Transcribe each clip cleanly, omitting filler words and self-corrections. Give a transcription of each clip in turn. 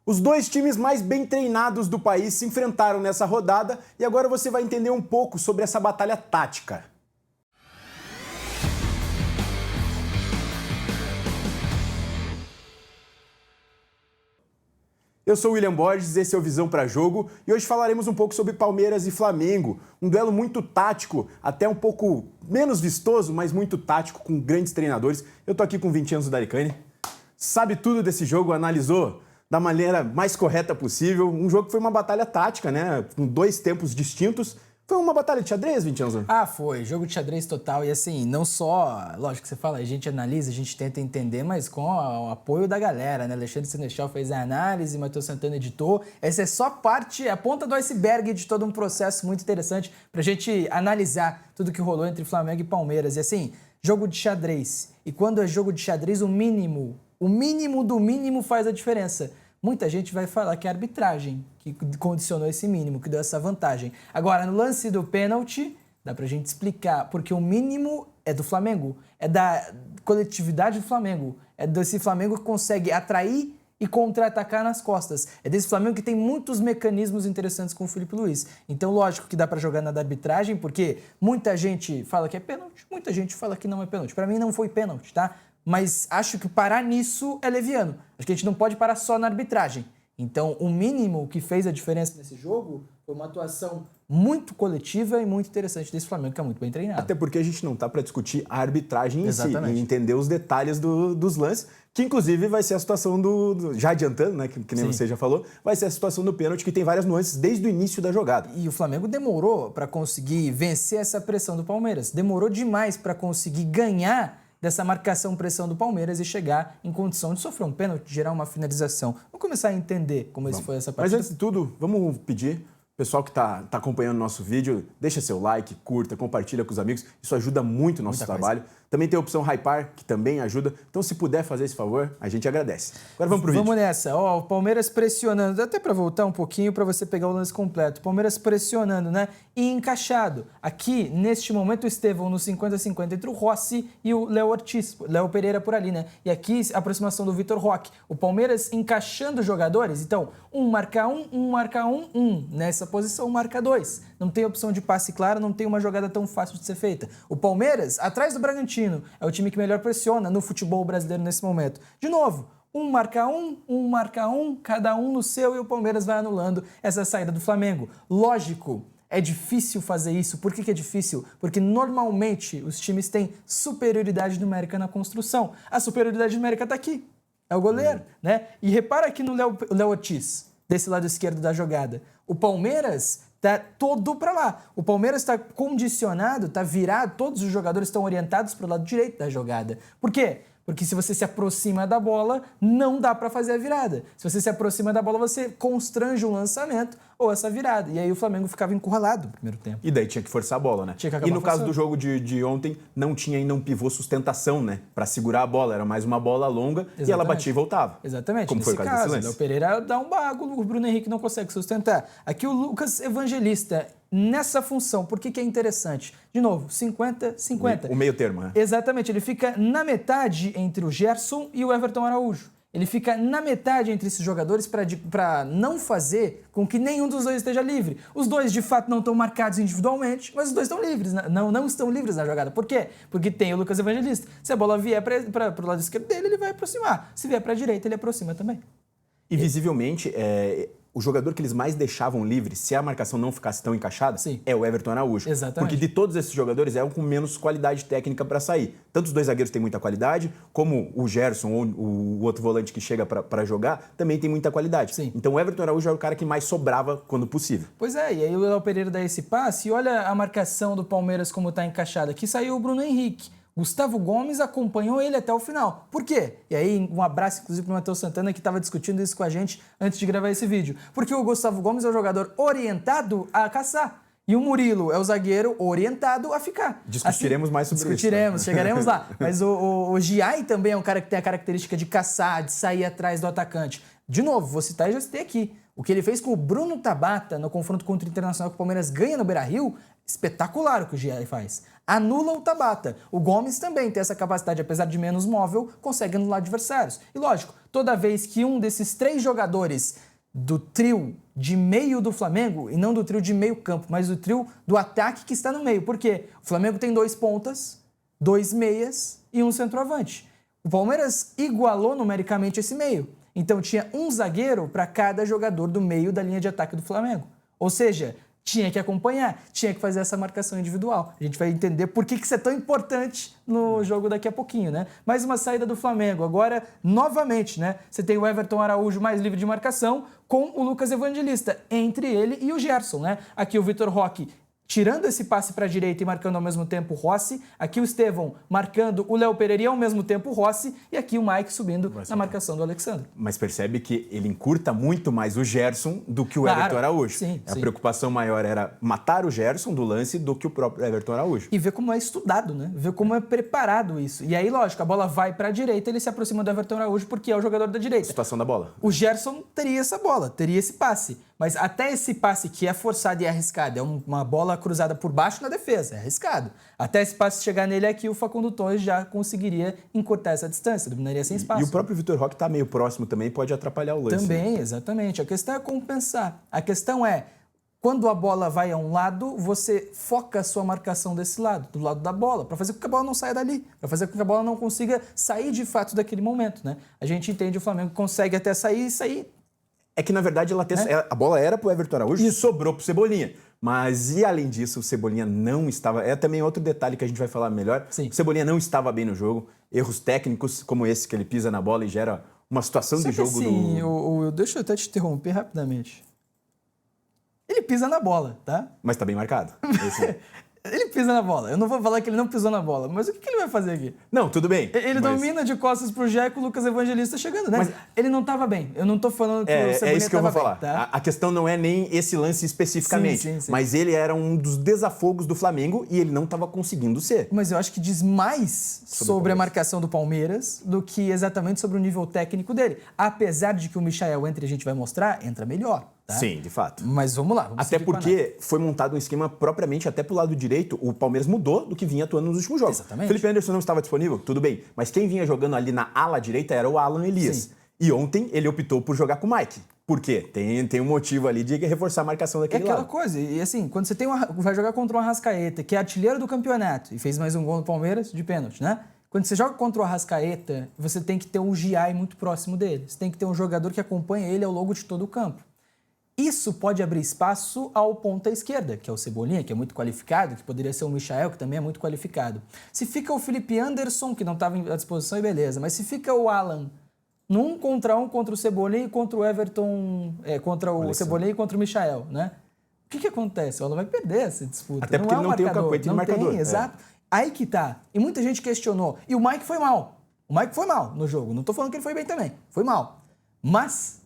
Os dois times mais bem treinados do país se enfrentaram nessa rodada e agora você vai entender um pouco sobre essa batalha tática. Eu sou o William Borges, esse é o Visão para Jogo e hoje falaremos um pouco sobre Palmeiras e Flamengo, um duelo muito tático, até um pouco menos vistoso, mas muito tático, com grandes treinadores. Eu tô aqui com o Vincenzo Daricani, sabe tudo desse jogo, analisou da maneira mais correta possível, um jogo que foi uma batalha tática, né, com dois tempos distintos. Foi uma batalha de xadrez, Vincenzo? Foi. Jogo de xadrez total. E assim, não só... Lógico que você fala, a gente analisa, a gente tenta entender, mas com o apoio da galera, né? Alexandre Seneschal fez a análise, Matheus Santana editou. Essa é só parte, a ponta do iceberg de todo um processo muito interessante pra gente analisar tudo que rolou entre Flamengo e Palmeiras. E assim, jogo de xadrez. E quando é jogo de xadrez, o mínimo do mínimo faz a diferença. Muita gente vai falar que é a arbitragem que condicionou esse mínimo, que deu essa vantagem. Agora, no lance do pênalti, dá pra gente explicar, porque o mínimo é do Flamengo, é da coletividade do Flamengo, é desse Flamengo que consegue atrair e contra-atacar nas costas. É desse Flamengo que tem muitos mecanismos interessantes com o Felipe Luiz. Então, lógico que dá pra jogar na da arbitragem, porque muita gente fala que é pênalti, muita gente fala que não é pênalti. Pra mim não foi pênalti, tá? Mas acho que parar nisso é leviano. Acho que a gente não pode parar só na arbitragem. Então, o mínimo que fez a diferença nesse jogo foi uma atuação muito coletiva e muito interessante desse Flamengo, que é muito bem treinado. Até porque a gente não tá para discutir a arbitragem em si, Exatamente. e entender os detalhes dos lances, que inclusive vai ser a situação já adiantando, né, que nem Sim. você já falou, vai ser a situação do pênalti, que tem várias nuances desde o início da jogada. E o Flamengo demorou para conseguir vencer essa pressão do Palmeiras. Demorou demais para conseguir ganhar dessa marcação-pressão do Palmeiras e chegar em condição de sofrer um pênalti, de gerar uma finalização. Vamos começar a entender como foi essa partida. Mas antes de tudo, vamos pedir, pessoal que tá acompanhando o nosso vídeo, deixa seu like, curta, compartilha com os amigos, isso ajuda muito o nosso trabalho. Também tem a opção Hypar, que também ajuda. Então, se puder fazer esse favor, a gente agradece. Agora vamos pro vídeo. Vamos nessa. O Palmeiras pressionando. Até para voltar um pouquinho para você pegar o lance completo. Palmeiras pressionando, né? E encaixado. Aqui, neste momento, o Estevão no 50-50 entre o Rossi e o Léo Ortiz. Léo Pereira por ali, né? E aqui, a aproximação do Vitor Roque. O Palmeiras encaixando jogadores. Então, um marca um. Nessa posição, marca dois. Não tem opção de passe claro, não tem uma jogada tão fácil de ser feita. O Palmeiras, atrás do Bragantino, é o time que melhor pressiona no futebol brasileiro nesse momento. De novo, um marca um, cada um no seu, e o Palmeiras vai anulando essa saída do Flamengo. Lógico, é difícil fazer isso. Por que é difícil? Porque normalmente os times têm superioridade numérica na construção. A superioridade numérica está aqui. É o goleiro, né? E repara aqui no Léo Ortiz, desse lado esquerdo da jogada. O Palmeiras tá todo para lá. O Palmeiras está condicionado, está virado, todos os jogadores estão orientados para o lado direito da jogada. Por quê? Porque se você se aproxima da bola, não dá para fazer a virada. Se você se aproxima da bola, você constrange um lançamento ou essa virada. E aí o Flamengo ficava encurralado no primeiro tempo. E daí tinha que forçar a bola, né? Tinha que acabar e no caso forçando. do jogo de ontem, não tinha ainda um pivô sustentação, né? Para segurar a bola. Era mais uma bola longa. Exatamente. E ela batia e voltava. Exatamente. Como foi o Nesse caso desse caso, lance? o Pereira dá um bagulho, o Bruno Henrique não consegue sustentar. Aqui o Lucas Evangelista, nessa função, por que é interessante? De novo, 50-50. O meio termo, né? Exatamente, ele fica na metade entre o Gerson e o Everton Araújo. Ele fica na metade entre esses jogadores para não fazer com que nenhum dos dois esteja livre. Os dois, de fato, não estão marcados individualmente, mas os dois estão livres, não estão livres na jogada. Por quê? Porque tem o Lucas Evangelista. Se a bola vier para o lado esquerdo dele, ele vai aproximar. Se vier para a direita, ele aproxima também. E visivelmente, o jogador que eles mais deixavam livre, se a marcação não ficasse tão encaixada, Sim. é o Everton Araújo. Exatamente. Porque de todos esses jogadores é o com menos qualidade técnica para sair. Tanto os dois zagueiros têm muita qualidade, como o Gerson ou o outro volante que chega para jogar também tem muita qualidade. Sim. Então o Everton Araújo era o cara que mais sobrava quando possível. Pois é, e aí o Léo Pereira dá esse passe e olha a marcação do Palmeiras como está encaixada. Aqui saiu o Bruno Henrique. Gustavo Gomes acompanhou ele até o final. Por quê? E aí, um abraço, inclusive, para o Matheus Santana, que estava discutindo isso com a gente antes de gravar esse vídeo. Porque o Gustavo Gomes é o jogador orientado a caçar. E o Murilo é o zagueiro orientado a ficar. Discutiremos mais sobre Discutiremos, isso. chegaremos lá. Mas o Giai também é um cara que tem a característica de caçar, de sair atrás do atacante. De novo, vou citar e já citei aqui. O que ele fez com o Bruno Tabata no confronto contra o Internacional que o Palmeiras ganha no Beira-Rio, espetacular o que o Giai faz. Anula o Tabata. O Gomes também tem essa capacidade, apesar de menos móvel, consegue anular adversários. E lógico, toda vez que um desses 3 jogadores do trio de meio do Flamengo, e não do trio de meio campo, mas do trio do ataque que está no meio. Por quê? O Flamengo tem 2 pontas, 2 meias e um centroavante. O Palmeiras igualou numericamente esse meio. Então tinha um zagueiro para cada jogador do meio da linha de ataque do Flamengo. Ou seja, tinha que acompanhar, tinha que fazer essa marcação individual. A gente vai entender por que isso é tão importante no jogo daqui a pouquinho, né? Mais uma saída do Flamengo. Agora, novamente, né? Você tem o Everton Araújo mais livre de marcação com o Lucas Evangelista, entre ele e o Gerson, né? Aqui o Vitor Roque tirando esse passe para a direita e marcando ao mesmo tempo o Rossi. Aqui o Estevão marcando o Léo Pereira e ao mesmo tempo o Rossi. E aqui o Mike subindo na marcação do Alexandre. Mas percebe que ele encurta muito mais o Gerson do que o Everton Araújo. Sim, a preocupação maior era matar o Gerson do lance do que o próprio Everton Araújo. E ver como é estudado, né? Ver como é preparado isso. E aí, lógico, a bola vai para a direita, ele se aproxima do Everton Araújo porque é o jogador da direita. Situação da bola. O Gerson teria essa bola, teria esse passe. Mas até esse passe que é forçado e é arriscado, é uma bola cruzada por baixo na defesa, é arriscado. Até esse passe chegar nele aqui, o Facundo Torres já conseguiria encurtar essa distância, dominaria sem espaço. E o próprio Vitor Roque está meio próximo também, pode atrapalhar o lance. Também, exatamente. A questão é compensar. A questão é, quando a bola vai a um lado, você foca a sua marcação desse lado, do lado da bola, para fazer com que a bola não saia dali, para fazer com que a bola não consiga sair de fato daquele momento, né? A gente entende o Flamengo consegue até sair e sair. É que, na verdade, a bola era pro Everton Araújo e sobrou pro Cebolinha. Mas, e além disso, o Cebolinha não estava... É também outro detalhe que a gente vai falar melhor. Sim. O Cebolinha não estava bem no jogo. Erros técnicos, como esse, que ele pisa na bola e gera uma situação de jogo assim, deixa eu até te interromper rapidamente. Ele pisa na bola, tá? Mas tá bem marcado. Ele pisa na bola. Eu não vou falar que ele não pisou na bola, mas o que ele vai fazer aqui? Não, tudo bem. Ele domina de costas pro Jeco, o Lucas Evangelista chegando, né? Mas ele não estava bem. Eu não tô falando que o Cebolinha estava bem. É isso que eu vou falar. Tá? A questão não é nem esse lance especificamente, sim. mas ele era um dos desafogos do Flamengo e ele não estava conseguindo ser. Mas eu acho que diz mais sobre a marcação do Palmeiras do que exatamente sobre o nível técnico dele. Apesar de que o Michael entra, a gente vai mostrar, entra melhor. Tá? Sim, de fato. Mas vamos lá. Até porque foi montado um esquema propriamente até pro lado direito. O Palmeiras mudou do que vinha atuando nos últimos jogos. Exatamente. Felipe Anderson não estava disponível? Tudo bem. Mas quem vinha jogando ali na ala direita era o Alan Elias. Sim. E ontem ele optou por jogar com o Mike. Por quê? Tem um motivo ali de reforçar a marcação daquele lado. É aquela coisa. E assim, quando você vai jogar contra o Arrascaeta, que é artilheiro do campeonato, e fez mais um gol no Palmeiras de pênalti, né? Quando você joga contra o Arrascaeta, você tem que ter um GI muito próximo dele. Você tem que ter um jogador que acompanha ele ao longo de todo o campo. Isso pode abrir espaço ao ponta esquerda, que é o Cebolinha, que é muito qualificado, que poderia ser o Michael, que também é muito qualificado. Se fica o Felipe Anderson, que não estava à disposição, beleza. Mas se fica o Alan num contra um contra o Cebolinha e contra o Everton, contra o Cebolinha e contra o Michael, né? O que acontece? O Alan vai perder essa disputa. Até porque ele não tem o cacuete de marcador. Tem, exato. Aí que tá. E muita gente questionou. E o Mike foi mal. O Mike foi mal no jogo. Não tô falando que ele foi bem também. Foi mal. Mas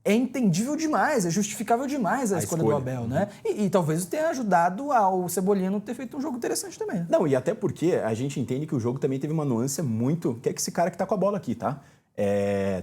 é entendível demais, é justificável demais a escolha do Abel, né? E talvez isso tenha ajudado ao Cebolinha não ter feito um jogo interessante também. Né? Não, e até porque a gente entende que o jogo também teve uma nuance muito... Que é esse cara que tá com a bola aqui, tá?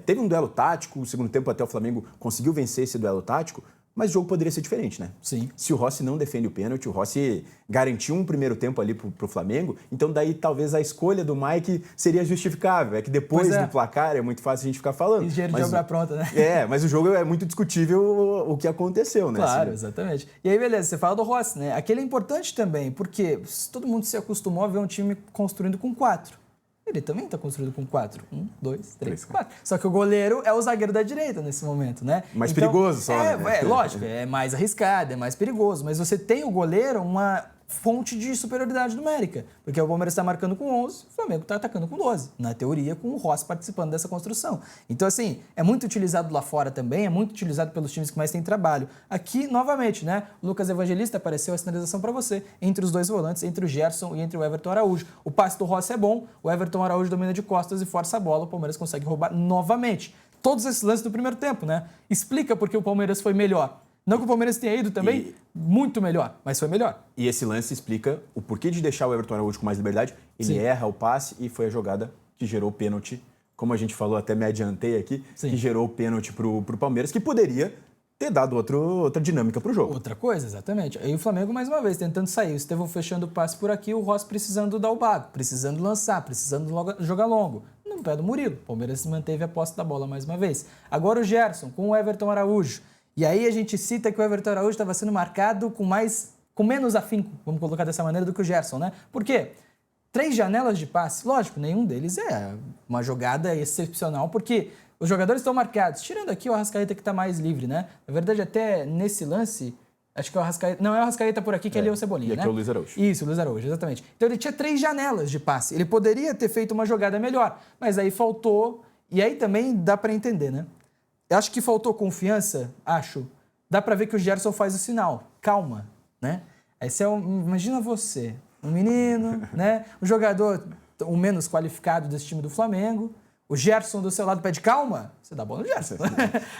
Teve um duelo tático, o segundo tempo até o Flamengo conseguiu vencer esse duelo tático, mas o jogo poderia ser diferente, né? Sim. Se o Rossi não defende o pênalti, o Rossi garantiu um primeiro tempo ali pro Flamengo, então daí talvez a escolha do Mike seria justificável. É que depois do placar é muito fácil a gente ficar falando. Ligeiro de obra pronta, né? Mas o jogo é muito discutível o que aconteceu, né? Claro, exatamente. E aí, beleza, você fala do Rossi, né? Aquele é importante também, porque todo mundo se acostumou a ver um time construindo com 4. Ele também está construído com 4. 1, 2, 3, 4. Só que o goleiro é o zagueiro da direita nesse momento, né? Mais perigoso só, né? Lógico, é mais arriscado, é mais perigoso. Mas você tem o goleiro uma fonte de superioridade numérica. Porque o Palmeiras está marcando com 11, o Flamengo está atacando com 12. Na teoria, com o Rossi participando dessa construção. Então, assim, é muito utilizado lá fora também, é muito utilizado pelos times que mais têm trabalho. Aqui, novamente, né? O Lucas Evangelista apareceu a sinalização para você entre os dois volantes, entre o Gerson e entre o Everton Araújo. O passe do Rossi é bom, o Everton Araújo domina de costas e força a bola, o Palmeiras consegue roubar novamente. Todos esses lances do primeiro tempo, né? Explica porque o Palmeiras foi melhor. Não que o Palmeiras tenha ido também muito melhor, mas foi melhor. E esse lance explica o porquê de deixar o Everton Araújo com mais liberdade. Ele erra o passe e foi a jogada que gerou o pênalti. Como a gente falou, até me adiantei aqui, que gerou o pênalti pro Palmeiras, que poderia ter dado outra dinâmica pro jogo. Outra coisa, exatamente. Aí o Flamengo, mais uma vez, tentando sair. O Estevão fechando o passe por aqui, o Rossi precisando dar o bago, precisando lançar, precisando jogar longo. no pé do Murilo. O Palmeiras manteve a posse da bola mais uma vez. Agora o Gerson com o Everton Araújo. E aí a gente cita que o Everton Araújo estava sendo marcado com menos afinco, vamos colocar dessa maneira, do que o Gerson, né? Por quê? 3 janelas de passe, lógico, nenhum deles é uma jogada excepcional, porque os jogadores estão marcados, tirando aqui o Arrascaeta que está mais livre, né? Na verdade, até nesse lance, acho que é o Arrascaeta... Não, é o Arrascaeta por aqui, que ele é o Cebolinha, e né? aqui é o Luiz Araújo. Isso, o Luiz Araújo, exatamente. Então ele tinha 3 janelas de passe, ele poderia ter feito uma jogada melhor, mas aí faltou, e aí também dá para entender, né? Eu acho que faltou confiança, acho. Dá para ver que o Gerson faz o sinal, calma, né? Aí você imagina você, um menino, né? Um jogador o menos qualificado desse time do Flamengo. O Gerson do seu lado pede calma, você dá bola no Gerson.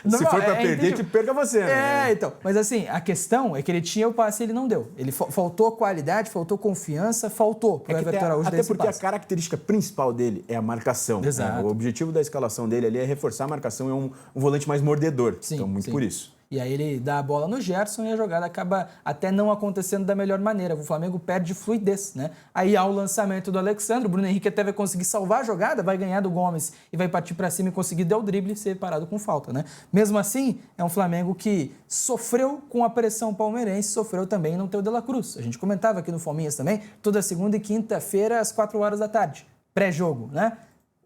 Se for pra perder, que perca você, né? Então. Mas assim, a questão é que ele tinha o passe e ele não deu. Ele faltou qualidade, faltou confiança, faltou pro Everton Araújo até porque passe. a característica principal dele é a marcação. Exato. Né? O objetivo da escalação dele ali é reforçar a marcação, é um volante mais mordedor. Sim, então, muito sim. por isso. E aí ele dá a bola no Gerson e a jogada acaba até não acontecendo da melhor maneira. O Flamengo perde fluidez, né? Aí há o lançamento do Alexandre, o Bruno Henrique até vai conseguir salvar a jogada, vai ganhar do Gomes e vai partir para cima e conseguir dar o drible e ser parado com falta, né? Mesmo assim, é um Flamengo que sofreu com a pressão palmeirense, sofreu também em não ter o De La Cruz. A gente comentava aqui no Fominhas também, toda segunda e quinta-feira às 4 horas da tarde, pré-jogo, né?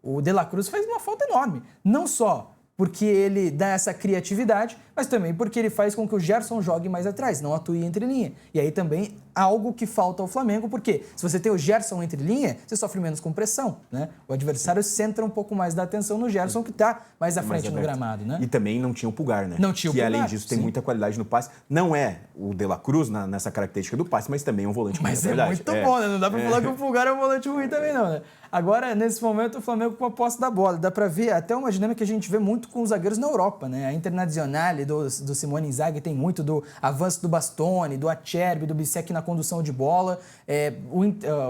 O De La Cruz faz uma falta enorme, não só porque ele dá essa criatividade, mas também porque ele faz com que o Gerson jogue mais atrás, não atue entre linha. E aí também algo que falta ao Flamengo, porque se você tem o Gerson entre linha, você sofre menos com pressão, né? O adversário centra um pouco mais da atenção no Gerson, que está mais à frente no gramado, né? E também não tinha o Pulgar, né? Não tinha o que Pulgar, além disso tem muita qualidade no passe. Não é o De La Cruz nessa característica do passe, mas também é um volante com muita qualidade. Mas é muito bom, né? Não dá pra falar que o Pulgar é um volante ruim também, não, né? Agora, nesse momento, o Flamengo com a posse da bola. Dá pra ver até uma dinâmica que a gente vê muito com os zagueiros na Europa, né? A Internazionale do Simone Inzaghi tem muito do avanço do Bastoni, do Acerbi, do Bissek na condução de bola.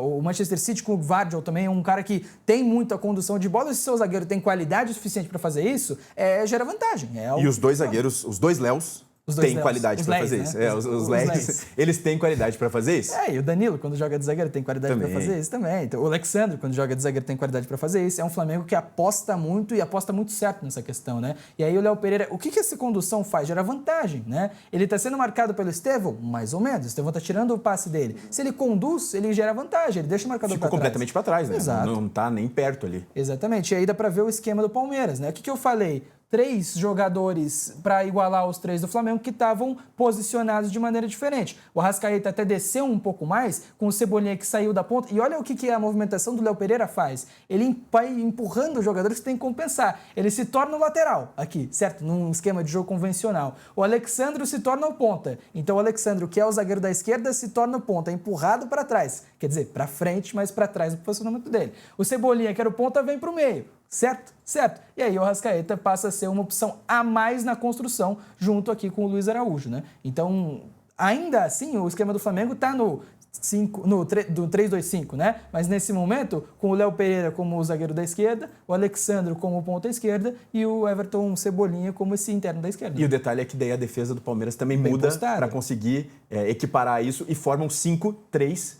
O Manchester City com o Gvardiol também é um cara que tem muito a condução de bola. E se o seu zagueiro tem qualidade suficiente para fazer isso, gera vantagem. E os dois zagueiros, os dois Léos, têm qualidade para fazer isso. Né? Os Léos, eles têm qualidade para fazer isso. E o Danilo, quando joga de zagueiro, tem qualidade para fazer isso também. Então, o Alexandre, quando joga de zagueiro, tem qualidade para fazer isso. É um Flamengo que aposta muito e aposta muito certo nessa questão, né? E aí o Léo Pereira, o que essa condução faz? Gera vantagem, né? Ele está sendo marcado pelo Estevão? Mais ou menos. O Estevão está tirando o passe dele. Se ele conduz, ele gera vantagem, ele deixa o marcador para trás. Ficou completamente para trás, né? Exato. Não está nem perto ali. Exatamente. E aí dá para ver o esquema do Palmeiras, né? O que eu falei? 3 jogadores para igualar os 3 do Flamengo que estavam posicionados de maneira diferente. O Arrascaeta até desceu um pouco mais, com o Cebolinha que saiu da ponta. E olha o que a movimentação do Léo Pereira faz. Ele vai empurrando os jogadores que tem que compensar. Ele se torna o lateral aqui, certo? Num esquema de jogo convencional. O Alexandre se torna o ponta. Então o Alexandre, que é o zagueiro da esquerda, se torna o ponta, empurrado para trás. Quer dizer, para frente, mas para trás do posicionamento dele. O Cebolinha, que era o ponta, vem para o meio. Certo? Certo. E aí o Arrascaeta passa a ser uma opção a mais na construção, junto aqui com o Luiz Araújo, né? Então, ainda assim, o esquema do Flamengo está no 3-2-5, né? Mas nesse momento, com o Léo Pereira como o zagueiro da esquerda, o Alexandre como ponta esquerda e o Everton Cebolinha como esse interno da esquerda. E o detalhe é que daí a defesa do Palmeiras também muda para conseguir equiparar isso e formam 5-3-2.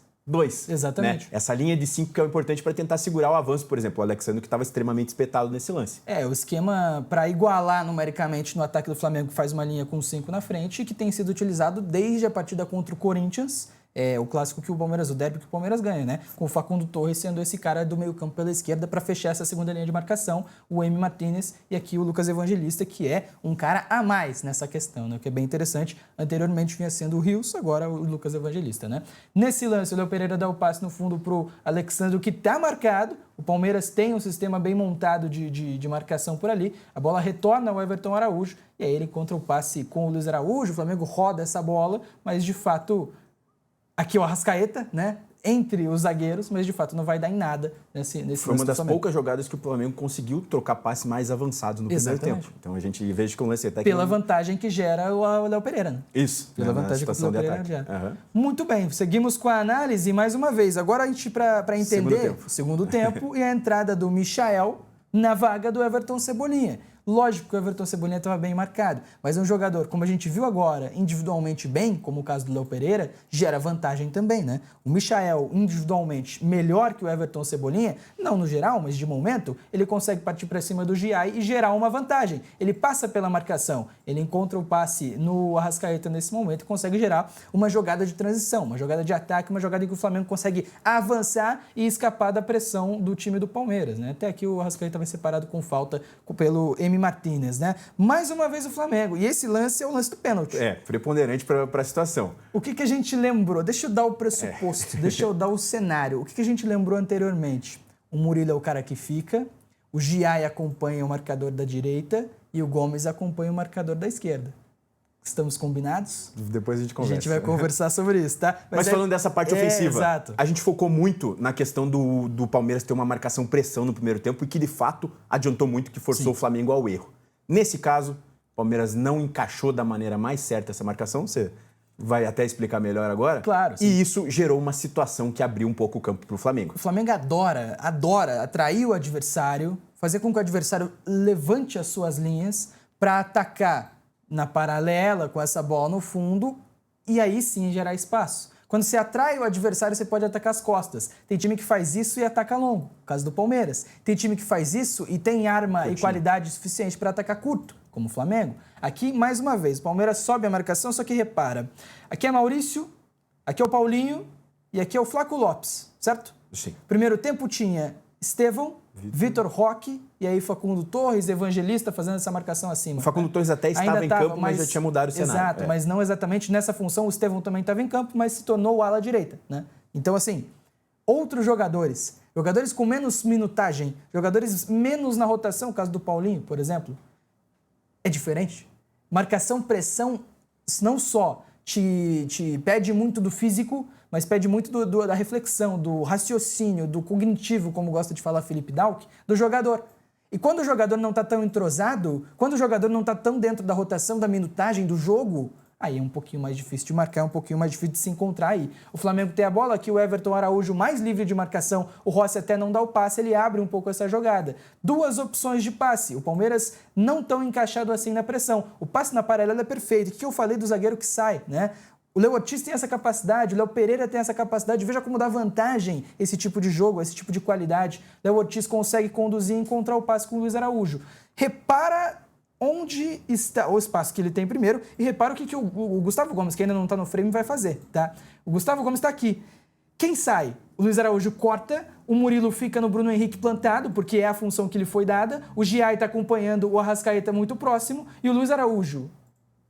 Exatamente. Né? Essa linha de 5 que é importante para tentar segurar o avanço, por exemplo, o Alexandre que estava extremamente espetado nesse lance. O esquema para igualar numericamente no ataque do Flamengo faz uma linha com 5 na frente, que tem sido utilizado desde a partida contra o Corinthians. O clássico que o Palmeiras, o derby que o Palmeiras ganha, né? Com o Facundo Torres sendo esse cara do meio campo pela esquerda para fechar essa segunda linha de marcação, o Emi Martinez e aqui o Lucas Evangelista, que é um cara a mais nessa questão, né? O que é bem interessante. Anteriormente vinha sendo o Rios, agora o Lucas Evangelista, né? Nesse lance, o Léo Pereira dá o passe no fundo pro Alexandre, que tá marcado. O Palmeiras tem um sistema bem montado de marcação por ali. A bola retorna ao Everton Araújo e aí ele encontra o passe com o Luiz Araújo. O Flamengo roda essa bola, mas de fato... Aqui o Arrascaeta, né? Entre os zagueiros, mas de fato não vai dar em nada nesse Foi uma das poucas jogadas que o Flamengo conseguiu trocar passe mais avançado no primeiro tempo. Então a gente veja que o lance até pela vantagem que gera o Léo Pereira, né? Isso. Pela vantagem que o Léo Pereira gera. Muito bem, seguimos com a análise mais uma vez. Agora a gente, para entender o segundo tempo e a entrada do Michael na vaga do Everton Cebolinha. Lógico que o Everton Cebolinha estava bem marcado, mas um jogador, como a gente viu agora, individualmente bem, como o caso do Léo Pereira, gera vantagem também, né? O Michael, individualmente, melhor que o Everton Cebolinha, não no geral, mas de momento, ele consegue partir para cima do Giai e gerar uma vantagem. Ele passa pela marcação, ele encontra o passe no Arrascaeta nesse momento e consegue gerar uma jogada de transição, uma jogada de ataque, uma jogada em que o Flamengo consegue avançar e escapar da pressão do time do Palmeiras, né? Até aqui o Arrascaeta vai separado com falta pelo M. Martínez, né? Mais uma vez o Flamengo. E esse lance é o lance do pênalti. Preponderante para a situação. O que a gente lembrou? Deixa eu dar o pressuposto, deixa eu dar o cenário. O que a gente lembrou anteriormente? O Murilo é o cara que fica, o Giai acompanha o marcador da direita e o Gomes acompanha o marcador da esquerda. Estamos combinados? Depois a gente conversa. A gente vai conversar sobre isso, tá? Mas falando dessa parte ofensiva, exato. A gente focou muito na questão do Palmeiras ter uma marcação-pressão no primeiro tempo e que, de fato, adiantou muito, que forçou o Flamengo ao erro. Nesse caso, o Palmeiras não encaixou da maneira mais certa essa marcação, você vai até explicar melhor agora. Claro. Sim. E isso gerou uma situação que abriu um pouco o campo para o Flamengo. O Flamengo adora atrair o adversário, fazer com que o adversário levante as suas linhas para atacar na paralela, com essa bola no fundo, e aí sim gerar espaço. Quando você atrai o adversário, você pode atacar as costas. Tem time que faz isso e ataca longo, no caso do Palmeiras. Tem time que faz isso e tem arma e qualidade suficiente para atacar curto, como o Flamengo. Aqui, mais uma vez, o Palmeiras sobe a marcação, só que repara. Aqui é Maurício, aqui é o Paulinho e aqui é o Flaco Lopes, certo? Sim. Primeiro tempo tinha Estevão, Vitor Roque e aí Facundo Torres, Evangelista, fazendo essa marcação acima. O Facundo Torres até estava em campo, mas já tinha mudado o cenário. Exato, mas não exatamente nessa função. O Estevão também estava em campo, mas se tornou o ala direita, né? Então, assim, outros jogadores com menos minutagem, jogadores menos na rotação, o caso do Paulinho, por exemplo, é diferente. Marcação, pressão, não só te pede muito do físico, mas pede muito da reflexão, do raciocínio, do cognitivo, como gosta de falar Felipe Dalck, do jogador. E quando o jogador não está tão entrosado, quando o jogador não está tão dentro da rotação, da minutagem, do jogo, aí é um pouquinho mais difícil de marcar, é um pouquinho mais difícil de se encontrar aí. O Flamengo tem a bola, aqui o Everton Araújo mais livre de marcação, o Rossi até não dá o passe, ele abre um pouco essa jogada. Duas opções de passe, o Palmeiras não tão encaixado assim na pressão. O passe na paralela é perfeito, o que eu falei do zagueiro que sai, né? O Léo Ortiz tem essa capacidade, o Léo Pereira tem essa capacidade, veja como dá vantagem esse tipo de jogo, esse tipo de qualidade. O Léo Ortiz consegue conduzir e encontrar o passe com o Luiz Araújo. Repara onde está o espaço que ele tem primeiro e repara o que o Gustavo Gomes, que ainda não está no frame, vai fazer, tá? O Gustavo Gomes está aqui. Quem sai? O Luiz Araújo corta, o Murilo fica no Bruno Henrique plantado, porque é a função que lhe foi dada, o Giai está acompanhando o Arrascaeta muito próximo e o Luiz Araújo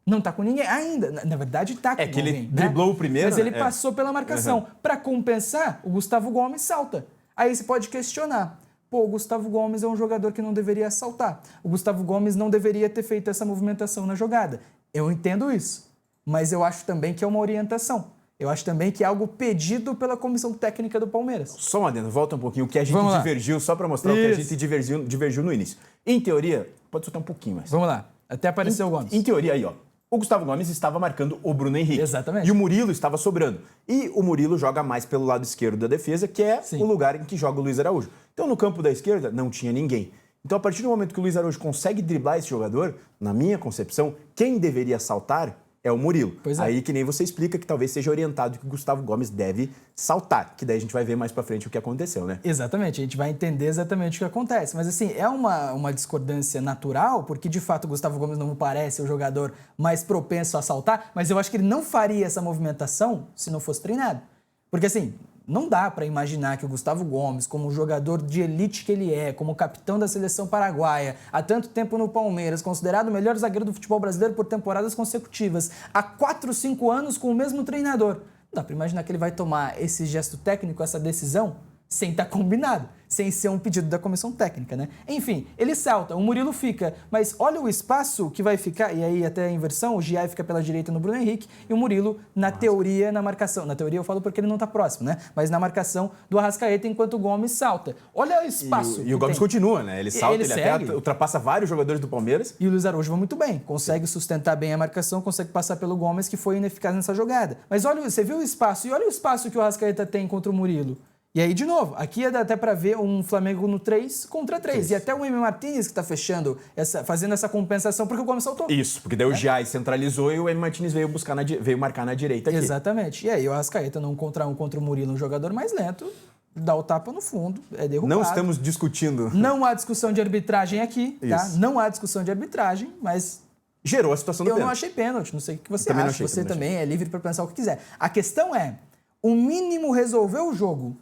não tá com ninguém ainda. Na verdade, tá com alguém. É que ele driblou o primeiro, mas ele passou pela marcação. Uhum. Para compensar, o Gustavo Gomes salta. Aí você pode questionar. Pô, o Gustavo Gomes é um jogador que não deveria saltar. O Gustavo Gomes não deveria ter feito essa movimentação na jogada. Eu entendo isso. Mas eu acho também que é uma orientação. Eu acho também que é algo pedido pela comissão técnica do Palmeiras. Só um adendo, volta um pouquinho. O que a gente divergiu, só para mostrar o que a gente divergiu no início. Em teoria, pode soltar um pouquinho mais. Vamos lá. Até apareceu o Gomes. Em teoria, aí, ó. O Gustavo Gomes estava marcando o Bruno Henrique. Exatamente. E o Murilo estava sobrando. E o Murilo joga mais pelo lado esquerdo da defesa, que é o lugar em que joga o Luiz Araújo. Então, no campo da esquerda, não tinha ninguém. Então, a partir do momento que o Luiz Araújo consegue driblar esse jogador, na minha concepção, quem deveria saltar é o Murilo. Pois é. Aí que nem você explica que talvez seja orientado que o Gustavo Gomes deve saltar, que daí a gente vai ver mais pra frente o que aconteceu, né? Exatamente, a gente vai entender exatamente o que acontece. Mas assim, é uma discordância natural, porque de fato o Gustavo Gomes não me parece o jogador mais propenso a saltar, mas eu acho que ele não faria essa movimentação se não fosse treinado. Porque assim, não dá para imaginar que o Gustavo Gomes, como jogador de elite que ele é, como capitão da seleção paraguaia, há tanto tempo no Palmeiras, considerado o melhor zagueiro do futebol brasileiro por temporadas consecutivas, há 4, 5 anos com o mesmo treinador. Não dá para imaginar que ele vai tomar esse gesto técnico, essa decisão, sem estar combinado, sem ser um pedido da comissão técnica, né? Enfim, ele salta, o Murilo fica, mas olha o espaço que vai ficar, e aí até a inversão, o Giai fica pela direita no Bruno Henrique e o Murilo, na teoria, na marcação. Na teoria eu falo porque ele não tá próximo, né? Mas na marcação do Arrascaeta enquanto o Gomes salta. Olha o espaço. E o Gomes continua, né? Ele salta, ele até ultrapassa vários jogadores do Palmeiras. E o Luiz Araújo vai muito bem, consegue sustentar bem a marcação, consegue passar pelo Gomes, que foi ineficaz nessa jogada. Mas olha, você viu o espaço, e olha o espaço que o Arrascaeta tem contra o Murilo. E aí, de novo, aqui ia dar até para ver um Flamengo no 3 contra 3. E até o Emi Martínez que está fechando, fazendo essa compensação, porque o Gomes saltou. Isso, porque daí o Giai centralizou e o Emi Martínez veio marcar na direita aqui. Exatamente. E aí o Arrascaeta, num contra um contra o Murilo, um jogador mais lento, dá o tapa no fundo, é derrubado. Não estamos discutindo. Não há discussão de arbitragem aqui, tá? Isso. Não há discussão de arbitragem, mas Gerou a situação do eu pênalti. não achei pênalti, não sei o que você Também não acha. achei, Você também também é livre para pensar o que quiser. A questão é, o mínimo resolveu o jogo.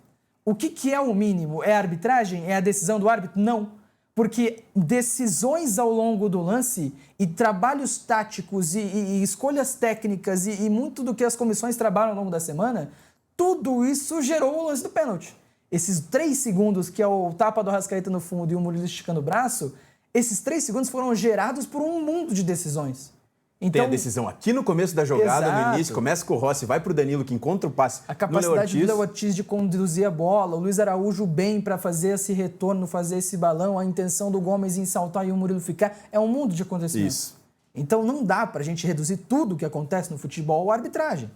O que é o mínimo? É a arbitragem? É a decisão do árbitro? Não. Porque decisões ao longo do lance e trabalhos táticos e escolhas técnicas e muito do que as comissões trabalham ao longo da semana, tudo isso gerou o lance do pênalti. Esses 3 segundos, que é o tapa do Arrascaeta no fundo e o Murilo esticando o braço, esses 3 segundos foram gerados por um mundo de decisões. Então, tem a decisão aqui no começo da jogada, Exato. no início, começa com o Rossi, vai pro Danilo, que encontra o passe a capacidade no do Léo Ortiz de conduzir a bola, o Luiz Araújo bem para fazer esse retorno, fazer esse balão, a intenção do Gomes em saltar e o Murilo ficar, é um mundo de acontecimentos. Isso. Então não dá pra gente reduzir tudo que acontece no futebol à arbitragem.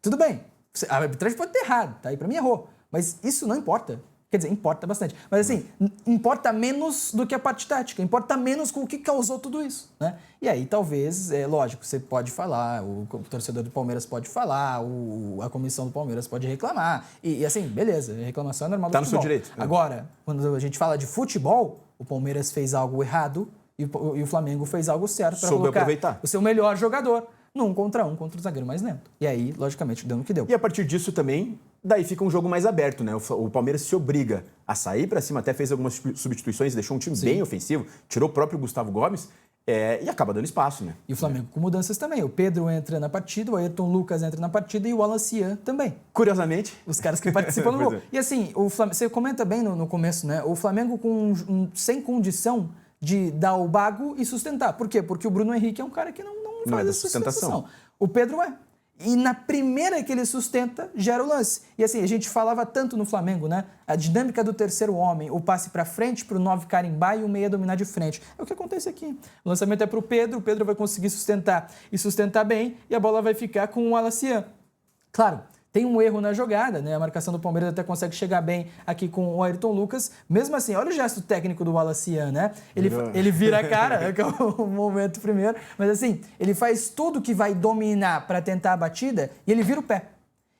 Tudo bem, a arbitragem pode ter errado, tá? E pra mim errou, mas isso não importa. Quer dizer, importa bastante. Mas assim, importa menos do que a parte tática. Importa menos com o que causou tudo isso, né? E aí, talvez, lógico, você pode falar, o torcedor do Palmeiras pode falar, a comissão do Palmeiras pode reclamar. E assim, beleza, reclamação é normal do futebol. Tá no seu direito. Agora, quando a gente fala de futebol, o Palmeiras fez algo errado e o Flamengo fez algo certo para colocar aproveitar o seu melhor jogador num contra o zagueiro mais lento. E aí, logicamente, deu no que deu. E a partir disso também, daí fica um jogo mais aberto, né? O Palmeiras se obriga a sair para cima, até fez algumas substituições, deixou um time bem ofensivo, tirou o próprio Gustavo Gomes e acaba dando espaço, né? E o Flamengo com mudanças também. O Pedro entra na partida, o Ayrton Lucas entra na partida e o Alan Cian também. Curiosamente. Os caras que participam no gol. E assim, você comenta bem no começo, né? O Flamengo sem condição de dar o bago e sustentar. Por quê? Porque o Bruno Henrique é um cara que não faz da essa sustentação. sustentação. O Pedro é. E na primeira que ele sustenta, gera o lance. E assim, a gente falava tanto no Flamengo, né? A dinâmica do terceiro homem, o passe para frente, para o 9 carimbar e o meia dominar de frente. É o que acontece aqui. O lançamento é para o Pedro vai conseguir sustentar e sustentar bem, e a bola vai ficar com o Alan Cian. Claro, tem um erro na jogada, né? A marcação do Palmeiras até consegue chegar bem aqui com o Ayrton Lucas. Mesmo assim, olha o gesto técnico do Alan Cian, né? Ele vira a cara, né? Que é o momento primeiro. Mas assim, ele faz tudo que vai dominar para tentar a batida e ele vira o pé.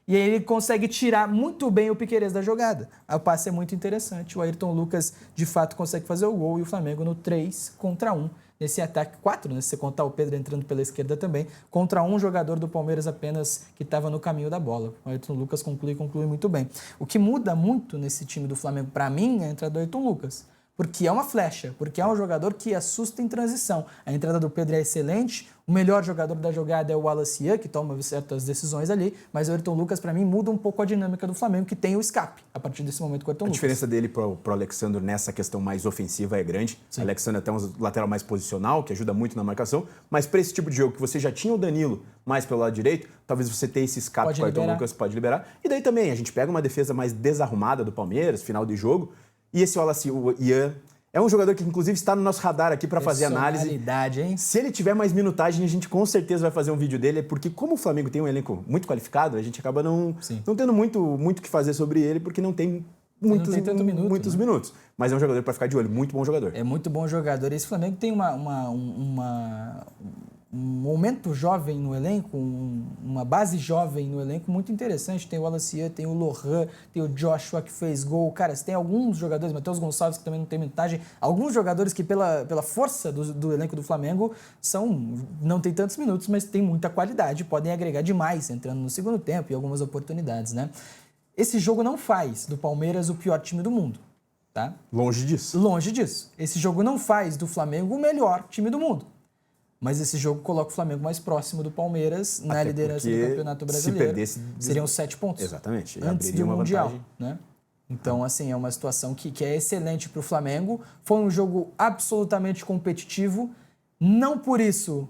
E aí ele consegue tirar muito bem o Piquerez da jogada. O passe é muito interessante. O Ayrton Lucas, de fato, consegue fazer o gol e o Flamengo no 3 contra 1. Nesse ataque 4, né? Se você contar o Pedro entrando pela esquerda também, contra um jogador do Palmeiras apenas que estava no caminho da bola. O Ayrton Lucas conclui muito bem. O que muda muito nesse time do Flamengo, para mim, é a entrada do Ayrton Lucas. Porque é uma flecha, porque é um jogador que assusta em transição. A entrada do Pedro é excelente, o melhor jogador da jogada é o Alan Cian, que toma certas decisões ali, mas o Ayrton Lucas, para mim, muda um pouco a dinâmica do Flamengo, que tem o escape a partir desse momento com o Ayrton Lucas. A diferença dele pro Alexandre nessa questão mais ofensiva é grande. Sim. O Alexandre é até um lateral mais posicional, que ajuda muito na marcação, mas para esse tipo de jogo que você já tinha o Danilo mais pelo lado direito, talvez você tenha esse escape com o Ayrton Lucas, pode liberar. E daí também, a gente pega uma defesa mais desarrumada do Palmeiras, final de jogo, e esse Alan Cian é um jogador que, inclusive, está no nosse radar aqui para fazer análise. Hein? Se ele tiver mais minutagem, a gente com certeza vai fazer um vídeo dele, porque como o Flamengo tem um elenco muito qualificado, a gente acaba não tendo muito o que fazer sobre ele, porque não tem muitos minutos. Mas é um jogador para ficar de olho, muito bom jogador. É muito bom jogador. Esse Flamengo tem um momento jovem no elenco, uma base jovem no elenco muito interessante. Tem o Alan Cian, tem o Lohan, tem o Joshua que fez gol. Cara, você tem alguns jogadores, Matheus Gonçalves que também não tem minutagem, alguns jogadores que pela força do elenco do Flamengo não tem tantos minutos, mas tem muita qualidade, podem agregar demais entrando no segundo tempo e algumas oportunidades, né? Esse jogo não faz do Palmeiras o pior time do mundo, tá? Longe disso. Longe disso. Esse jogo não faz do Flamengo o melhor time do mundo. Mas esse jogo coloca o Flamengo mais próximo do Palmeiras na liderança do Campeonato Brasileiro. Se perdesse, seriam 7 pontos. Exatamente. Antes do Mundial, né? Então, assim, é uma situação que é excelente para o Flamengo. Foi um jogo absolutamente competitivo. Não por isso,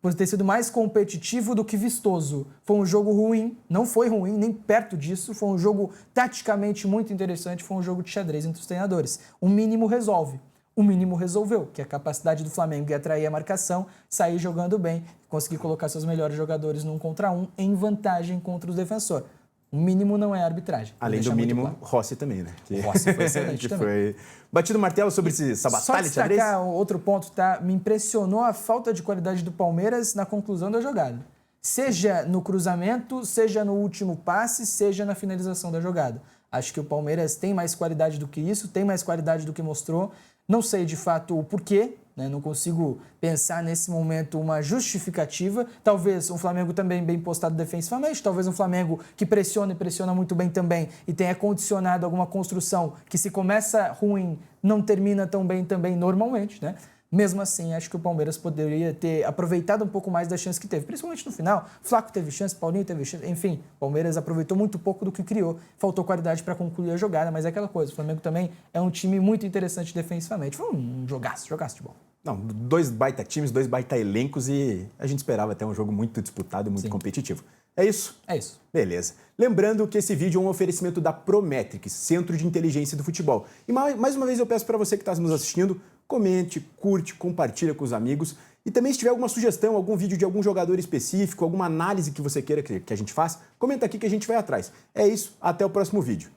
por ter sido mais competitivo do que vistoso. Foi um jogo ruim, não foi ruim, nem perto disso. Foi um jogo taticamente muito interessante, foi um jogo de xadrez entre os treinadores. O mínimo resolve. O mínimo resolveu, que é a capacidade do Flamengo em atrair a marcação, sair jogando bem, conseguir colocar seus melhores jogadores num contra um em vantagem contra o defensor. O mínimo não é arbitragem. Além do mínimo, Rossi também, né? O Rossi foi excelente que também. Foi batido o martelo sobre essa batalha de xadrez. Só destacar outro ponto, tá? Me impressionou a falta de qualidade do Palmeiras na conclusão da jogada. Seja no cruzamento, seja no último passe, seja na finalização da jogada. Acho que o Palmeiras tem mais qualidade do que isso, tem mais qualidade do que mostrou. Não sei de fato o porquê, né? Não consigo pensar nesse momento uma justificativa. Talvez um Flamengo também bem postado defensivamente, talvez um Flamengo que pressiona e pressiona muito bem também e tenha condicionado alguma construção que se começa ruim, não termina tão bem também normalmente, né? Mesmo assim, acho que o Palmeiras poderia ter aproveitado um pouco mais da chance que teve, principalmente no final. Flaco teve chance, Paulinho teve chance, enfim, o Palmeiras aproveitou muito pouco do que criou. Faltou qualidade para concluir a jogada, mas é aquela coisa, o Flamengo também é um time muito interessante defensivamente. Foi um jogaço de bola. Não, 2 baita times, 2 baita elencos e a gente esperava até um jogo muito disputado, muito competitivo. É isso? É isso. Beleza. Lembrando que esse vídeo é um oferecimento da Prometrics, Centro de Inteligência do Futebol. E mais uma vez eu peço para você que está nos assistindo, comente, curte, compartilha com os amigos. E também se tiver alguma sugestão, algum vídeo de algum jogador específico, alguma análise que você queira que a gente faça, comenta aqui que a gente vai atrás. É isso, até o próximo vídeo.